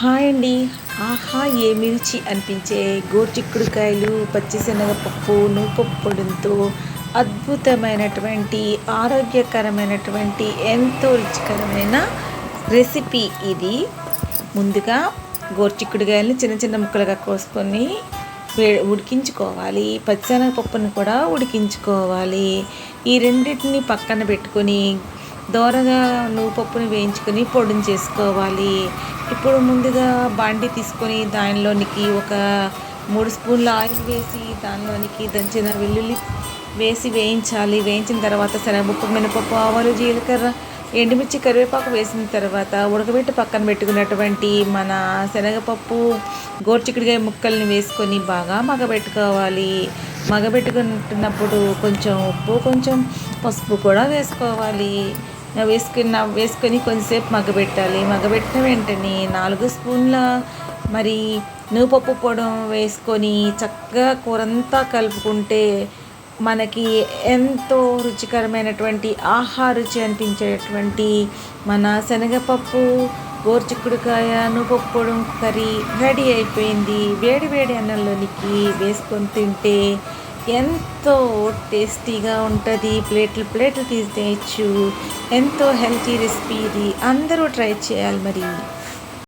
Hi అండి. ఆహా! ఏమి రుచి అనిపించే గోరుచిక్కుడుకాయలు, పచ్చిశనగపప్పు, నూపొప్పుడంతో అద్భుతమైనటువంటి, ఆరోగ్యకరమైనటువంటి, ఎంతో రుచికరమైన రెసిపీ ఇది. ముందుగా గోరుచిక్కుడుకాయలని చిన్న చిన్న ముక్కలుగా కోసుకొని ఉడికించుకోవాలి. పచ్చిశనగపప్పుని కూడా ఉడికించుకోవాలి. ఈ రెండింటిని పక్కన పెట్టుకొని దోరగా నూపప్పుని వేయించుకొని పొడిని చేసుకోవాలి. ఇప్పుడు ముందుగా బాండి తీసుకొని దానిలోనికి ఒక 3 స్పూన్ల ఆయిల్ వేసి దానిలోనికి దంచిన వెల్లుల్లి వేసి వేయించాలి. వేయించిన తర్వాత శనగపప్పు, మినపప్పు, ఆవాలు, జీలకర్ర, ఎండుమిర్చి, కరివేపాకు వేసిన తర్వాత ఉడకబెట్టి పక్కన పెట్టుకున్నటువంటి మన శనగపప్పు, గోరుచిక్కుడుకాయ ముక్కల్ని వేసుకొని బాగా మగబెట్టుకోవాలి. మగబెట్టుకుంటున్నప్పుడు కొంచెం ఉప్పు, కొంచెం పసుపు కూడా వేసుకోవాలి. వేసుకొని కొంచెంసేపు మగ్గబెట్టాలి. మగ్గబెట్టిన వెంటనే 4 స్పూన్ల మరి నూపప్పు పొడి వేసుకొని చక్కగా కూరంతా కలుపుకుంటే మనకి ఎంతో రుచికరమైనటువంటి రుచి అనిపించేటువంటి మన శనగపప్పు, గోరుచిక్కుడుకాయ, నూపప్పు పొడి కర్రీ రెడీ అయిపోయింది. వేడి వేడి అన్నంలోనికి వేసుకొని తింటే ఎంతో టేస్టీగా ఉంటుంది. ప్లేట్లు తీసేయచ్చు. ఎంతో హెల్తీ రెసిపీ ఇది. అందరూ ట్రై చేయాలి మరి.